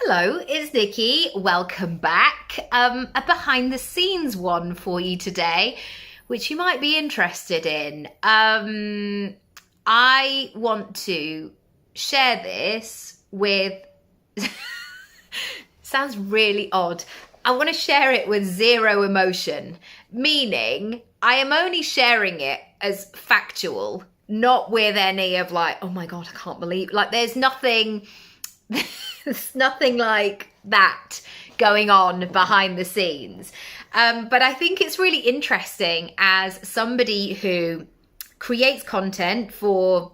Hello, it's Nikki. Welcome back. A behind the scenes one for you today, which you might be interested in. I want to share this with, sounds really odd. I want to share it with zero emotion, meaning I am only sharing it as factual, not with any of like, oh my God, I can't believe, like there's nothing like that going on behind the scenes. But I think it's really interesting as somebody who creates content for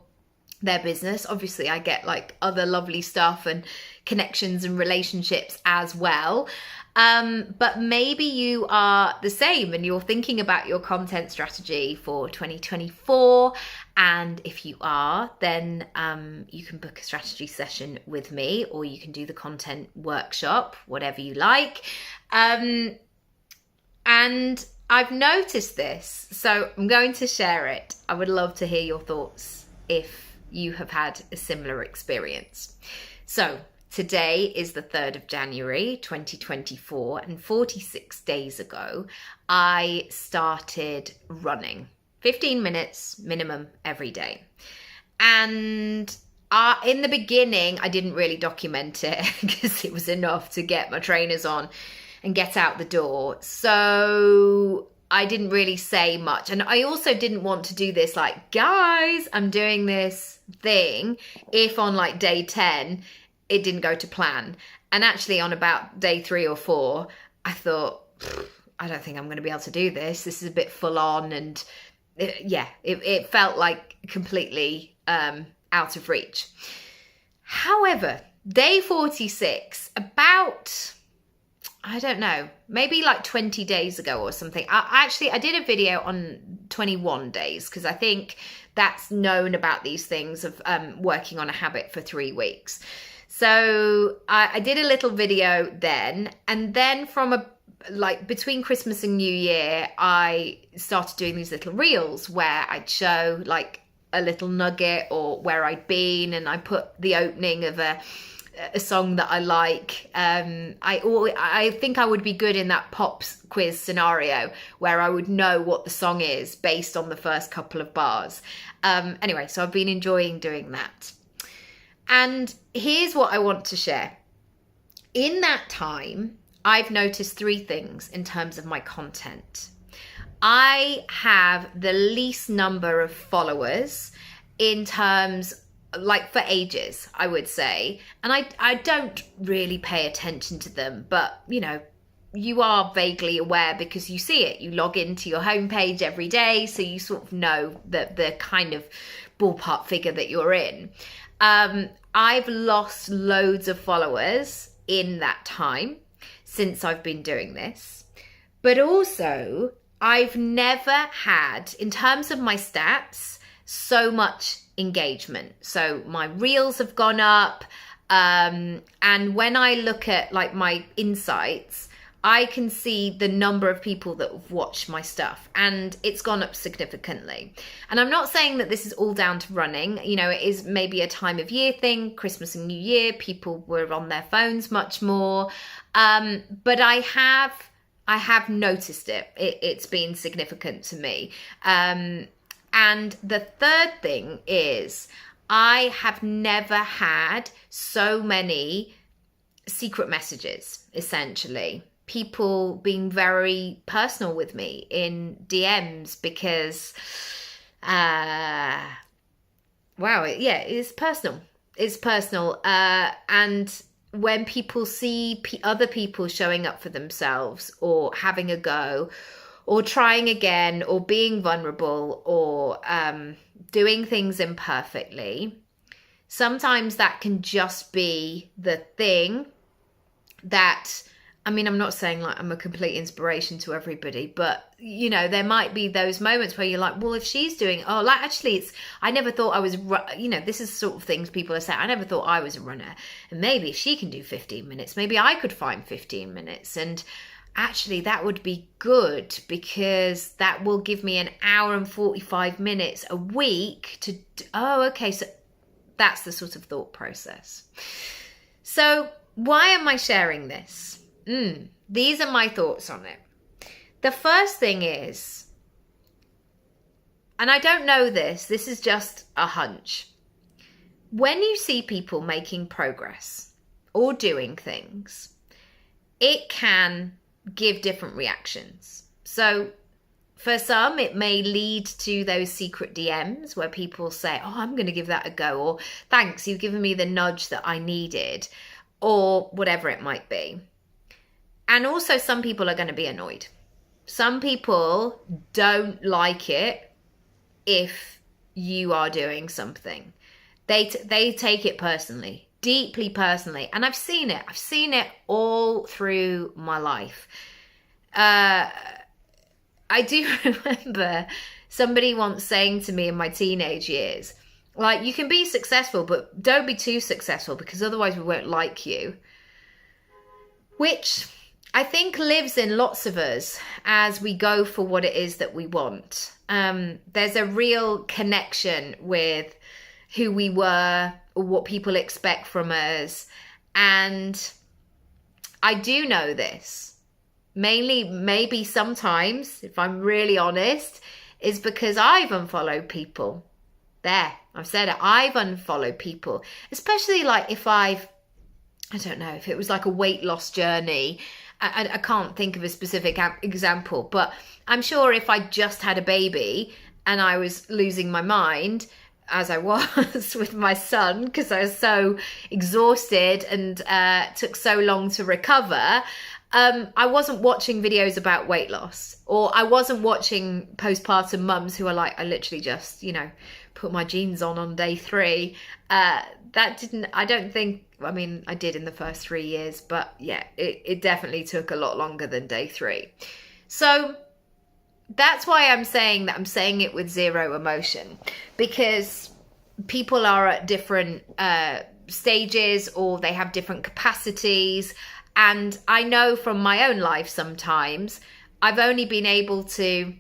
their business. Obviously, I get like other lovely stuff and connections and relationships as well. But maybe you are the same and you're thinking about your content strategy for 2024. And if you are, then you can book a strategy session with me, or you can do the content workshop, whatever you like. And I've noticed this, so I'm going to share it. I would love to hear your thoughts if you have had a similar experience. So today is the 3rd of January, 2024, and 46 days ago, I started running 15 minutes minimum every day. And in the beginning, I didn't really document it because it was enough to get my trainers on and get out the door. So I didn't really say much. And I also didn't want to do this like, guys, I'm doing this thing, if on like day 10, it didn't go to plan. And actually on about day 3 or 4, I thought, I don't think I'm going to be able to do this. This is a bit full on. And it felt like completely out of reach. However, day 46, about, I don't know, maybe like 20 days ago or something. I did a video on 21 days because I think that's known about these things of working on a habit for 3 weeks. So I did a little video then, and then from between Christmas and New Year, I started doing these little reels where I'd show like a little nugget or where I'd been, and I put the opening of a song that I like. I think I would be good in that pops quiz scenario where I would know what the song is based on the first couple of bars. Anyway, so I've been enjoying doing that. And here's what I want to share. In that time, I've noticed 3 things in terms of my content. I have the least number of followers in terms, like for ages, I would say. And I don't really pay attention to them, but you know, you are vaguely aware because you see it. You log into your homepage every day, so you sort of know the kind of ballpark figure that you're in. I've lost loads of followers in that time since I've been doing this. But also, I've never had, in terms of my stats, so much engagement. So my reels have gone up. And when I look at like my insights, I can see the number of people that have watched my stuff, and it's gone up significantly. And I'm not saying that this is all down to running. You know, it is maybe a time of year thing, Christmas and New Year, people were on their phones much more. But I have noticed it. It's been significant to me. And the third thing is I have never had so many secret messages, essentially. People being very personal with me in DMs because, it's personal. It's personal. And when people see other people showing up for themselves or having a go or trying again or being vulnerable or doing things imperfectly, sometimes that can just be the thing that, I mean, I'm not saying like I'm a complete inspiration to everybody, but you know, there might be those moments where you're like, well, if she's doing, I never thought I was, this is sort of things people are saying. I never thought I was a runner, and maybe if she can do 15 minutes, maybe I could find 15 minutes. And actually that would be good because that will give me an hour and 45 minutes a week to, so that's the sort of thought process. So why am I sharing this? These are my thoughts on it. The first thing is, and I don't know this is just a hunch. When you see people making progress or doing things, it can give different reactions. So for some, it may lead to those secret DMs where people say, oh, I'm going to give that a go, or thanks, you've given me the nudge that I needed, or whatever it might be. And also some people are going to be annoyed. Some people don't like it if you are doing something. They take it personally, deeply personally. And I've seen it. I've seen it all through my life. I do remember somebody once saying to me in my teenage years, like, you can be successful, but don't be too successful because otherwise we won't like you. Which I think lives in lots of us as we go for what it is that we want. There's a real connection with who we were or what people expect from us. And I do know this. Mainly, maybe sometimes, if I'm really honest, is because I've unfollowed people. There, I've said it. I've unfollowed people, especially like if I don't know, if it was like a weight loss journey. I can't think of a specific example, but I'm sure if I just had a baby and I was losing my mind, as I was with my son, because I was so exhausted and took so long to recover, I wasn't watching videos about weight loss, or I wasn't watching postpartum mums who are like, I literally just, put my jeans on day 3. I don't think, I mean, I did in the first 3 years, but yeah, it definitely took a lot longer than day 3. So that's why I'm saying it with zero emotion, because people are at different stages, or they have different capacities. And I know from my own life, sometimes I've only been able to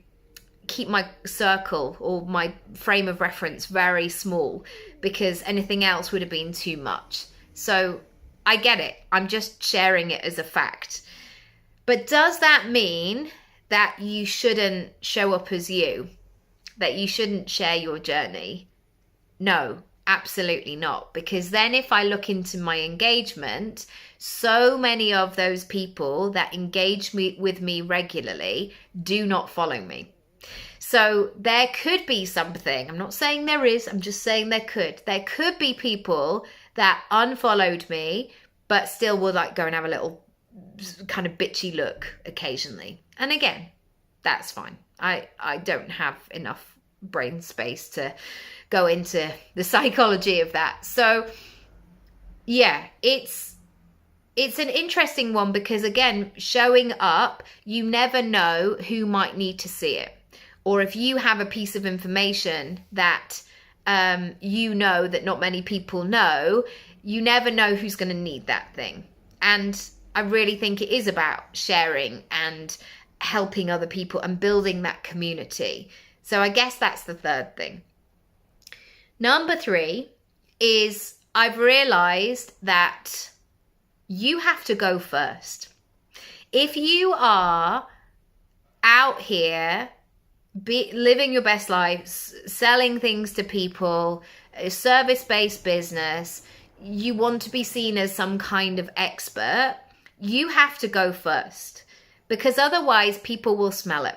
keep my circle or my frame of reference very small because anything else would have been too much. So I get it. I'm just sharing it as a fact. But does that mean that you shouldn't show up as you? That you shouldn't share your journey? No, absolutely not. Because then if I look into my engagement, so many of those people that engage with me regularly do not follow me. So there could be something. I'm not saying there is. I'm just saying there could. There could be people that unfollowed me, but still would like go and have a little kind of bitchy look occasionally. And again, that's fine. I don't have enough brain space to go into the psychology of that. So yeah, it's an interesting one because, again, showing up, you never know who might need to see it. Or if you have a piece of information that that not many people know, you never know who's going to need that thing. And I really think it is about sharing and helping other people and building that community. So I guess that's the third thing. Number 3 is I've realized that you have to go first. If you are out here living your best life, selling things to people, a service-based business, you want to be seen as some kind of expert, you have to go first, because otherwise people will smell it.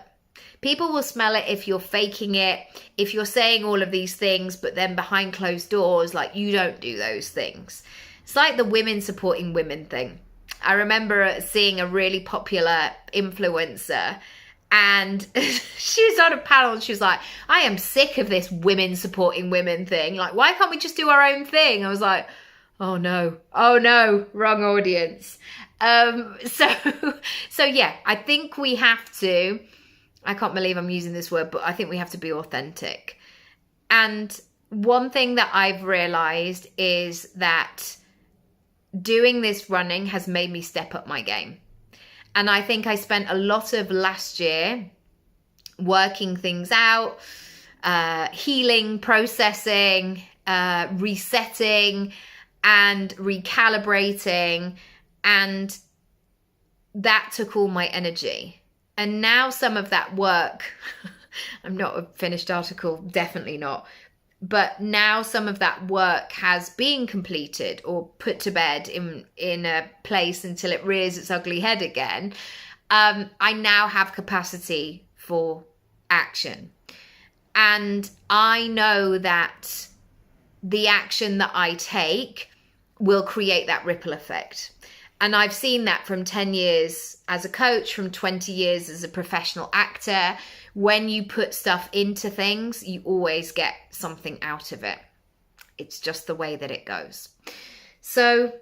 People will smell it if you're faking it, if you're saying all of these things, but then behind closed doors, like, you don't do those things. It's like the women supporting women thing. I remember seeing a really popular influencer, and she was on a panel and she was like, I am sick of this women supporting women thing. Like, why can't we just do our own thing? I was like, oh no, wrong audience. So yeah, I think we have to, I can't believe I'm using this word, but I think we have to be authentic. And one thing that I've realized is that doing this running has made me step up my game. And I think I spent a lot of last year working things out, healing, processing, resetting. and recalibrating, and that took all my energy. And now some of that work, I'm not a finished article, definitely not, but now some of that work has been completed or put to bed in a place until it rears its ugly head again. I now have capacity for action. And I know that the action that I take will create that ripple effect. And I've seen that from 10 years as a coach, from 20 years as a professional actor. When you put stuff into things, you always get something out of it. It's just the way that it goes. So,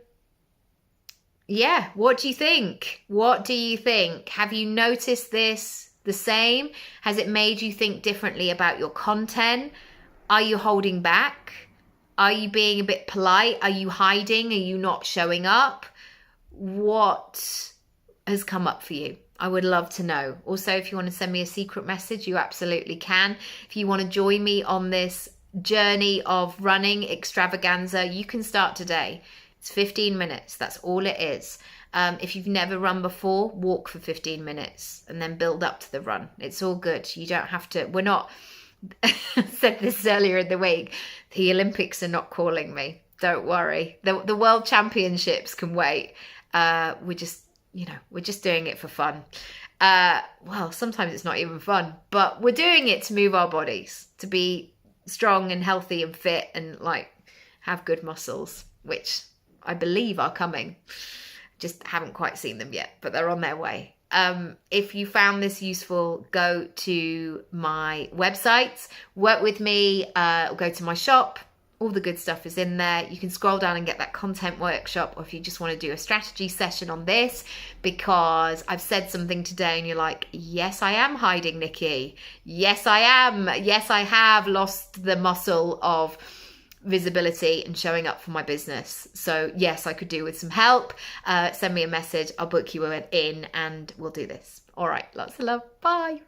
yeah, what do you think? What do you think? Have you noticed this the same? Has it made you think differently about your content? Are you holding back? Are you being a bit polite? Are you hiding? Are you not showing up? What has come up for you? I would love to know. Also, if you want to send me a secret message, you absolutely can. If you want to join me on this journey of running extravaganza, you can start today. It's 15 minutes. That's all it is. If you've never run before, walk for 15 minutes and then build up to the run. It's all good. You don't have to. We're not, I said this earlier in the week, the Olympics are not calling me. Don't worry. The World Championships can wait. We're just doing it for fun. Well, sometimes it's not even fun, but we're doing it to move our bodies, to be strong and healthy and fit and like have good muscles, which I believe are coming. Just haven't quite seen them yet, but they're on their way. If you found this useful, go to my websites, work with me, or go to my shop. All the good stuff is in there. You can scroll down and get that content workshop, or if you just want to do a strategy session on this, because I've said something today and you're like, yes, I am hiding, Nikki. Yes, I am. Yes, I have lost the muscle of visibility and showing up for my business. So yes, I could do with some help. Send me a message. I'll book you in and we'll do this. All right. Lots of love. Bye.